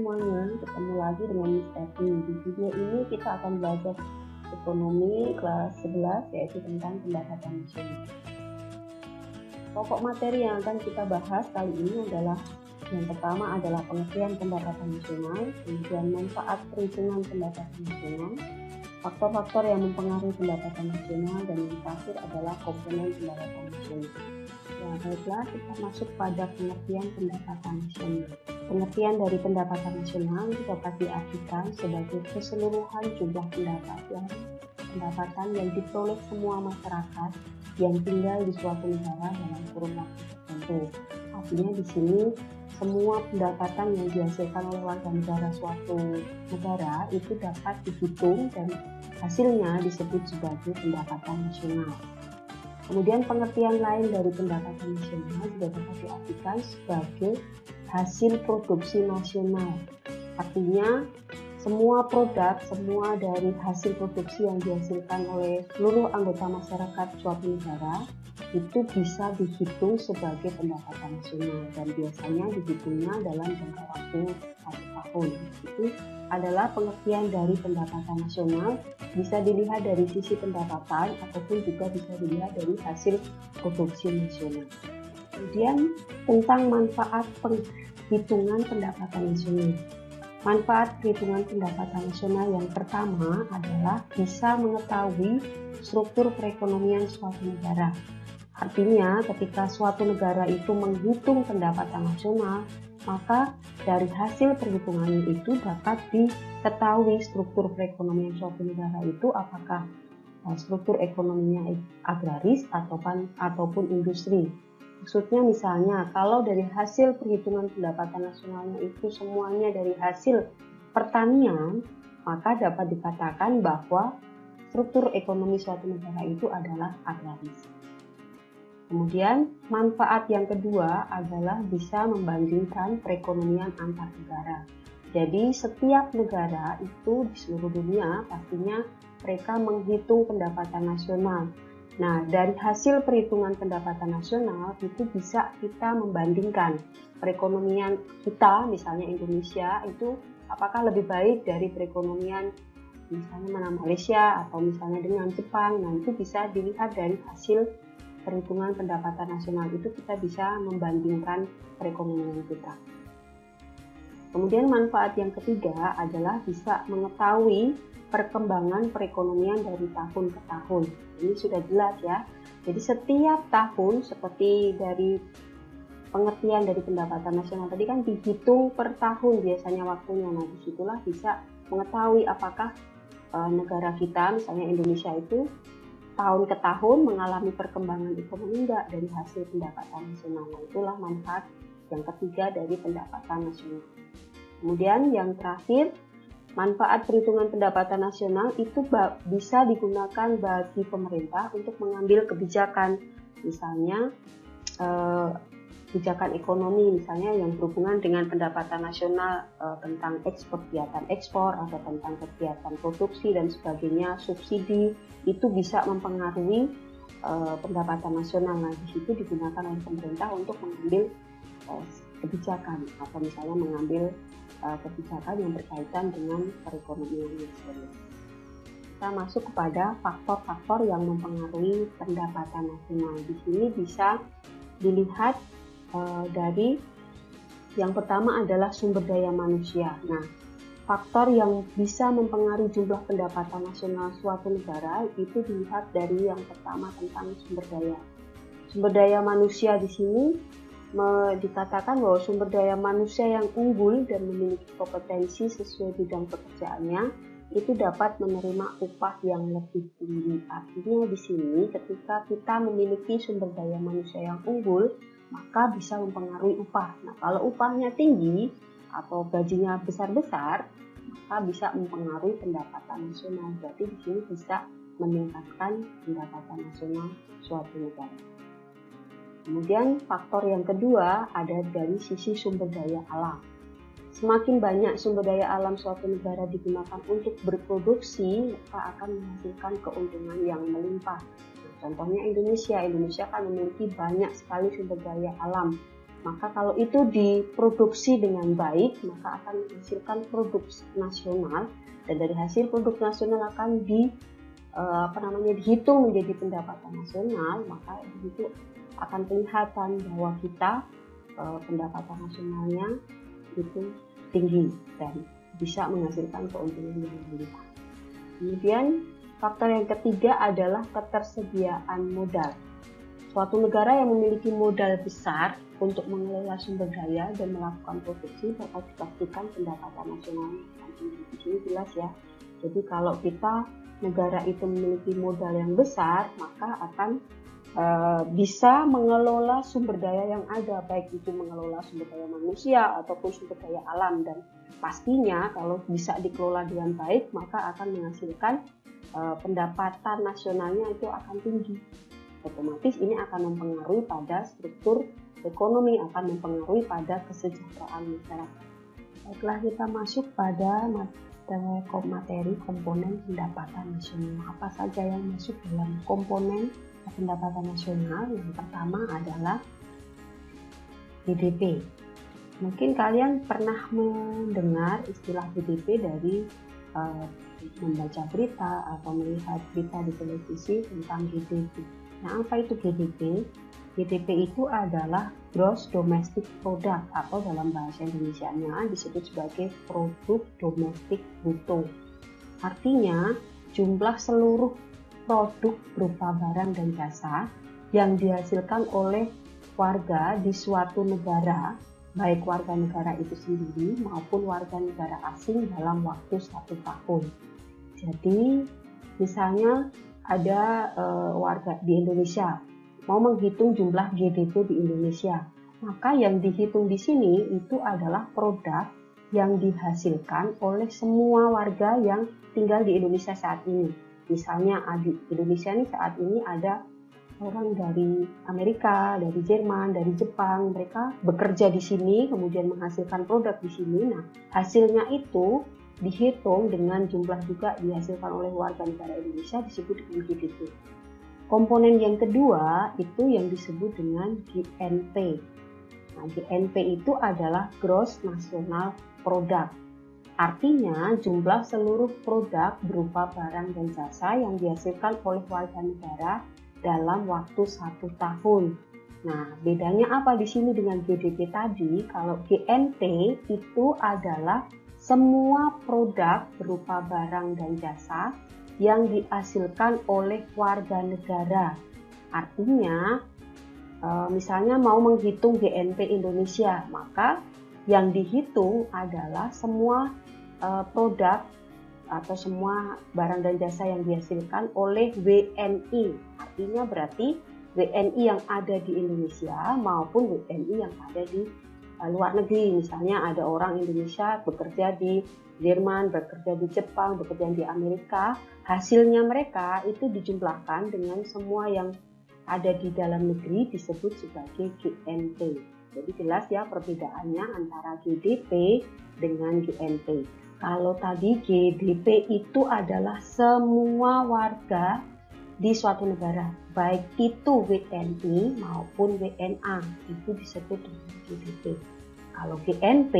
semuanya, ketemu lagi dengan Miss Evi. Di video ini kita akan belajar ekonomi kelas 11, yaitu tentang pendapatan nasional. Pokok materi yang akan kita bahas kali ini adalah yang pertama adalah pengertian pendapatan nasional, kemudian manfaat perhitungan pendapatan nasional, faktor-faktor yang mempengaruhi pendapatan nasional, dan yang terakhir adalah komponen pendapatan nasional. Ya, baiklah, kita masuk pada pengertian pendapatan nasional. Pengertian dari pendapatan nasional dapat diartikan sebagai keseluruhan jumlah pendapatan yang diperoleh semua masyarakat yang tinggal di suatu negara dalam kurun waktu tertentu. Artinya di sini semua pendapatan yang dihasilkan oleh warga negara suatu negara itu dapat dihitung dan hasilnya disebut sebagai pendapatan nasional. Kemudian pengertian lain dari pendapatan nasional juga dapat diartikan sebagai hasil produksi nasional. Artinya semua produk, semua dari hasil produksi yang dihasilkan oleh seluruh anggota masyarakat suatu negara itu bisa dihitung sebagai pendapatan nasional, dan biasanya dihitungnya dalam jangka waktu 1 tahun. Itu adalah pengertian dari pendapatan nasional, bisa dilihat dari sisi pendapatan ataupun juga bisa dilihat dari hasil produksi nasional. Kemudian tentang manfaat perhitungan pendapatan nasional. Manfaat perhitungan pendapatan nasional yang pertama adalah bisa mengetahui struktur perekonomian suatu negara. Artinya ketika suatu negara itu menghitung pendapatan nasional, maka dari hasil perhitungan itu dapat diketahui struktur perekonomian suatu negara itu apakah struktur ekonominya agraris ataupun industri. Maksudnya misalnya kalau dari hasil perhitungan pendapatan nasionalnya itu semuanya dari hasil pertanian, maka dapat dikatakan bahwa struktur ekonomi suatu negara itu adalah agraris. Kemudian manfaat yang kedua adalah bisa membandingkan perekonomian antar negara. Jadi setiap negara itu di seluruh dunia pastinya mereka menghitung pendapatan nasional. Nah, dari hasil perhitungan pendapatan nasional itu bisa kita membandingkan perekonomian kita, misalnya Indonesia, itu apakah lebih baik dari perekonomian misalnya mana Malaysia atau misalnya dengan Jepang. Nah, itu bisa dilihat dari hasil perhitungan pendapatan nasional itu kita bisa membandingkan perekonomian kita. Kemudian manfaat yang ketiga adalah bisa mengetahui perkembangan perekonomian dari tahun ke tahun. Ini sudah jelas ya. Jadi setiap tahun seperti dari pengertian dari pendapatan nasional tadi kan dihitung per tahun biasanya waktunya. Nah, disitulah bisa mengetahui apakah negara kita misalnya Indonesia itu tahun ke tahun mengalami perkembangan ekonomi enggak dari hasil pendapatan nasional. Nah, itulah manfaat yang ketiga dari pendapatan nasional. Kemudian yang terakhir, manfaat perhitungan pendapatan nasional itu bisa digunakan bagi pemerintah untuk mengambil kebijakan, misalnya kebijakan ekonomi misalnya yang berhubungan dengan pendapatan nasional tentang kegiatan ekspor atau tentang kegiatan produksi dan sebagainya, subsidi itu bisa mempengaruhi pendapatan nasional. Nah, di situ digunakan oleh pemerintah untuk mengambil kebijakan atau misalnya mengambil kebijakan yang berkaitan dengan perekonomian nasional. Kita masuk kepada faktor-faktor yang mempengaruhi pendapatan nasional. Di sini bisa dilihat dari yang pertama adalah sumber daya manusia. Nah, faktor yang bisa mempengaruhi jumlah pendapatan nasional suatu negara itu dilihat dari yang pertama tentang sumber daya. Sumber daya manusia di sini dikatakan bahwa sumber daya manusia yang unggul dan memiliki kompetensi sesuai bidang pekerjaannya itu dapat menerima upah yang lebih tinggi. Artinya di sini ketika kita memiliki sumber daya manusia yang unggul, maka bisa mempengaruhi upah. Nah, kalau upahnya tinggi atau gajinya besar-besar, maka bisa mempengaruhi pendapatan nasional. Berarti di sini bisa meningkatkan pendapatan nasional suatu negara. Kemudian faktor yang kedua ada dari sisi sumber daya alam. Semakin banyak sumber daya alam suatu negara digunakan untuk berproduksi, maka akan menghasilkan keuntungan yang melimpah. Contohnya Indonesia kan memiliki banyak sekali sumber daya alam Maka kalau itu diproduksi dengan baik, maka akan menghasilkan produk nasional, dan dari hasil produk nasional akan dihitung menjadi pendapatan nasional. Maka itu akan kelihatan bahwa kita pendapatan nasionalnya itu tinggi dan bisa menghasilkan keuntungan yang berlimpah. Kemudian faktor yang ketiga adalah ketersediaan modal. Suatu negara yang memiliki modal besar untuk mengelola sumber daya dan melakukan produksi dapat dipastikan pendapatan nasionalnya akan tinggi. Di sini jelas ya. Jadi kalau kita negara itu memiliki modal yang besar, maka akan bisa mengelola sumber daya yang ada, baik itu mengelola sumber daya manusia ataupun sumber daya alam, dan pastinya kalau bisa dikelola dengan baik maka akan menghasilkan pendapatan nasionalnya itu akan tinggi. Otomatis ini akan mempengaruhi pada struktur ekonomi, akan mempengaruhi pada kesejahteraan masyarakat. Setelah kita masuk pada materi komponen pendapatan nasional, apa saja yang masuk dalam komponen pendapatan nasional? Yang pertama adalah GDP. Mungkin kalian pernah mendengar istilah GDP dari membaca berita atau melihat berita di televisi tentang GDP. Nah, apa itu GDP? GDP itu adalah Gross Domestic Product, atau dalam bahasa Indonesianya disebut sebagai Produk Domestik Bruto. Artinya, jumlah seluruh produk berupa barang dan jasa yang dihasilkan oleh warga di suatu negara, baik warga negara itu sendiri maupun warga negara asing dalam waktu 1 tahun. Jadi, misalnya ada warga di Indonesia mau menghitung jumlah GDP di Indonesia, maka yang dihitung di sini itu adalah produk yang dihasilkan oleh semua warga yang tinggal di Indonesia saat ini. Misalnya di Indonesia ini saat ini ada orang dari Amerika, dari Jerman, dari Jepang, mereka bekerja di sini kemudian menghasilkan produk di sini. Nah, hasilnya itu dihitung dengan jumlah juga dihasilkan oleh warga negara Indonesia, disebut dengan GDP. Komponen yang kedua itu yang disebut dengan GNP. Nah, GNP itu adalah Gross National Product. Artinya jumlah seluruh produk berupa barang dan jasa yang dihasilkan oleh warga negara dalam waktu 1 tahun. Nah, bedanya apa di sini dengan GDP tadi? Kalau GNP itu adalah semua produk berupa barang dan jasa yang dihasilkan oleh warga negara. Artinya, misalnya mau menghitung GNP Indonesia, maka yang dihitung adalah semua produk atau semua barang dan jasa yang dihasilkan oleh WNI. Artinya berarti WNI yang ada di Indonesia maupun WNI yang ada di luar negeri. Misalnya ada orang Indonesia bekerja di Jerman, bekerja di Jepang, bekerja di Amerika, hasilnya mereka itu dijumlahkan dengan semua yang ada di dalam negeri disebut sebagai GNP. Jadi jelas ya perbedaannya antara GDP dengan GNP. Kalau tadi GDP itu adalah semua warga di suatu negara, baik itu WNI maupun WNA, itu disebut dengan GDP. Kalau GNP,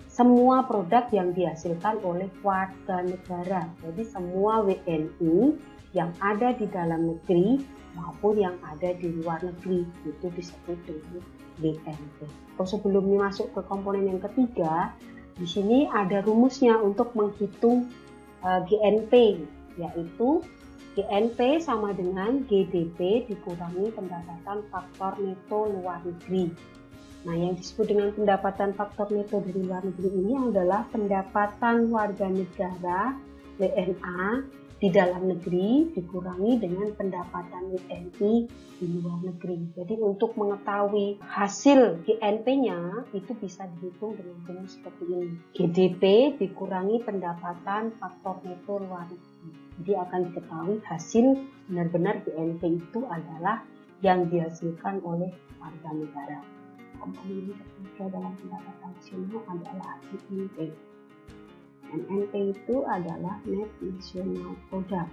semua produk yang dihasilkan oleh warga negara, jadi semua WNI yang ada di dalam negeri maupun yang ada di luar negeri, itu disebut dengan GNP. Sebelum masuk ke komponen yang ketiga, di sini ada rumusnya untuk menghitung GNP, yaitu GNP sama dengan GDP dikurangi pendapatan faktor neto luar negeri. Nah, yang disebut dengan pendapatan faktor neto dari luar negeri ini adalah pendapatan warga negara WNA di dalam negeri dikurangi dengan pendapatan WNI di luar negeri. Jadi untuk mengetahui hasil GNP-nya itu bisa dihitung dengan rumus seperti ini. GDP dikurangi pendapatan faktor neto luar negeri. Jadi akan diketahui hasil benar-benar GNP itu adalah yang dihasilkan oleh warga negara. Komponen ketiga dalam pendapatan nasional adalah NNP. NNP itu adalah Net National Product.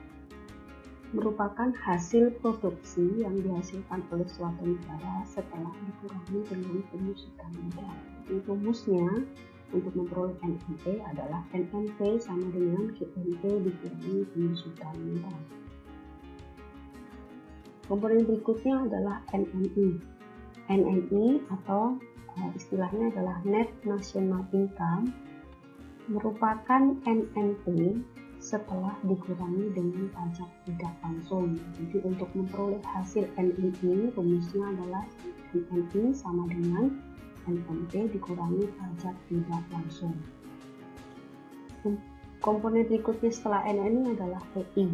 merupakan hasil produksi yang dihasilkan oleh suatu negara setelah dikurangi dengan penyusutan modal. Jadi rumusnya untuk memperoleh NNP adalah NNP sama dengan GNP dikurangi penyusutan modal. Komponen berikutnya adalah NNI. NNI atau istilahnya adalah Net National Income merupakan NNP setelah dikurangi dengan pajak tidak langsung. Jadi untuk memperoleh hasil NNI, rumusnya adalah NNI sama dengan NNP dikurangi pajak tidak langsung. Komponen berikutnya setelah NNI adalah PI.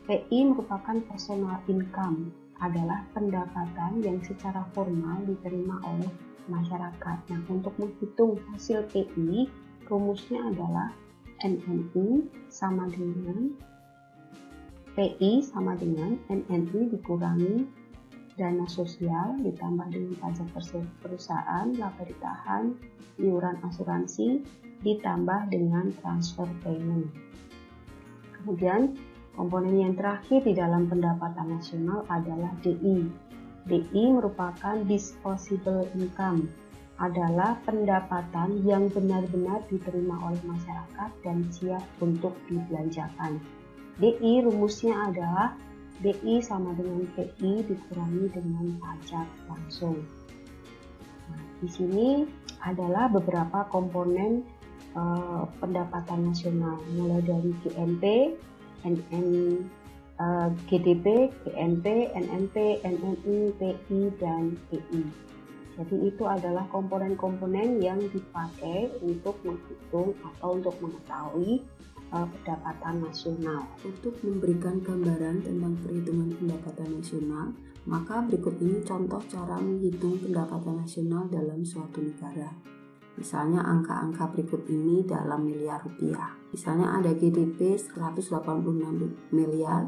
PI merupakan personal income, adalah pendapatan yang secara formal diterima oleh masyarakat. Nah, untuk menghitung hasil PI, rumusnya adalah NNI sama dengan PI sama dengan NNI dikurangi dana sosial ditambah dengan pajak perusahaan, laba ditahan, iuran asuransi ditambah dengan transfer payment. Kemudian komponen yang terakhir di dalam pendapatan nasional adalah DI. DI merupakan disposable income, adalah pendapatan yang benar-benar diterima oleh masyarakat dan siap untuk dibelanjakan. DI rumusnya adalah DI sama dengan PI dikurangi dengan pajak langsung. Nah, di sini adalah beberapa komponen pendapatan nasional, mulai dari GNP, GDP, GNP, NNP, NNI, PI, dan PI. Jadi itu adalah komponen-komponen yang dipakai untuk menghitung atau untuk mengetahui pendapatan nasional. Untuk memberikan gambaran tentang perhitungan pendapatan nasional, maka berikut ini contoh cara menghitung pendapatan nasional dalam suatu negara. Misalnya angka-angka berikut ini dalam miliar rupiah. Misalnya ada GDP 186 miliar,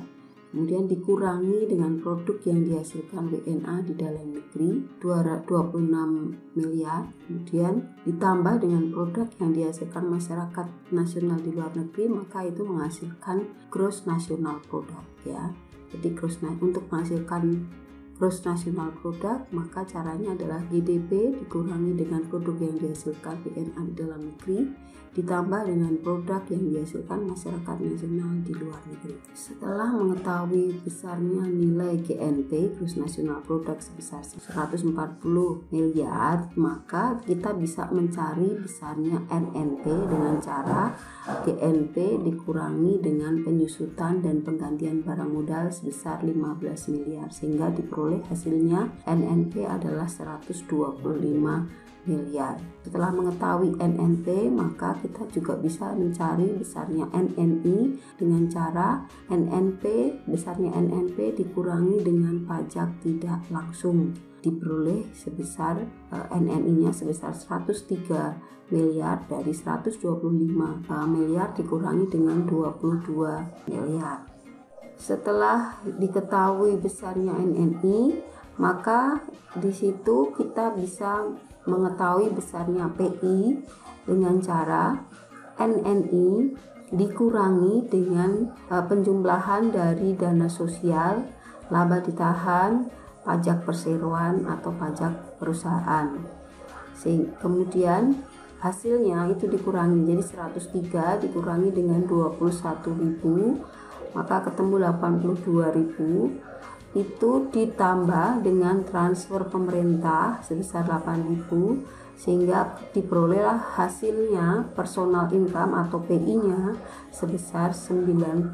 kemudian dikurangi dengan produk yang dihasilkan WNA di dalam negeri 26 miliar, kemudian ditambah dengan produk yang dihasilkan masyarakat nasional di luar negeri, maka itu menghasilkan gross national product ya. Jadi untuk menghasilkan gross national product, maka caranya adalah GDP dikurangi dengan produk yang dihasilkan WNA di dalam negeri ditambah dengan produk yang dihasilkan masyarakat nasional di luar negeri. Setelah mengetahui besarnya nilai GNP gross national product sebesar 140 miliar, maka kita bisa mencari besarnya NNP dengan cara GNP dikurangi dengan penyusutan dan penggantian barang modal sebesar 15 miliar sehingga diperoleh hasilnya NNP adalah 125 miliar. Setelah mengetahui NNP, maka kita juga bisa mencari besarnya NNI dengan cara besarnya NNP dikurangi dengan pajak tidak langsung. Diperoleh sebesar NNI-nya sebesar 103 miliar dari 125 miliar dikurangi dengan 22 miliar. Setelah diketahui besarnya NNI, maka di situ kita bisa mengetahui besarnya PI dengan cara NNI dikurangi dengan penjumlahan dari dana sosial, laba ditahan, pajak perseroan atau pajak perusahaan. Kemudian hasilnya itu dikurangi, jadi 103 dikurangi dengan 21.000, maka ketemu 82.000. Itu ditambah dengan transfer pemerintah sebesar 8.000 sehingga diperolehlah hasilnya personal income atau PI-nya sebesar 90.000.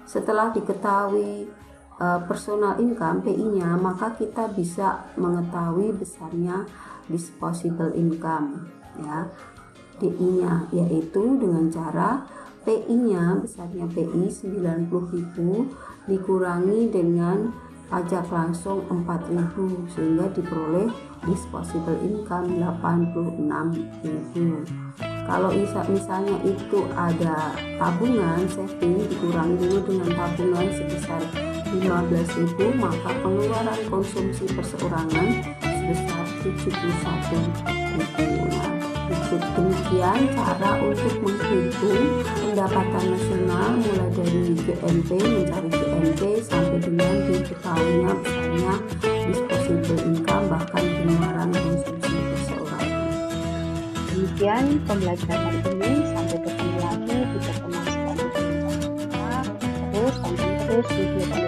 Setelah diketahui personal income PI-nya, maka kita bisa mengetahui besarnya disposable income ya, DI-nya, yaitu dengan cara PI-nya besarnya PI 90.000 dikurangi dengan pajak langsung 4.000 sehingga diperoleh disposable income 86.000. Kalau misalnya itu ada tabungan saving, dikurangi dulu dengan tabungan sebesar 15.000, maka pengeluaran konsumsi perseorangan sebesar 71.000. Nah, itu Demikian cara untuk menghitung pendapatan nasional mulai dari GNP, mencari GNP sampai dengan diketahuinya besarnya disposable income, bahkan pengeluaran konsumsi perseorangan. Demikian pembelajaran ini, sampai ketemu lagi di pertemuan selanjutnya. Terus tonton terus video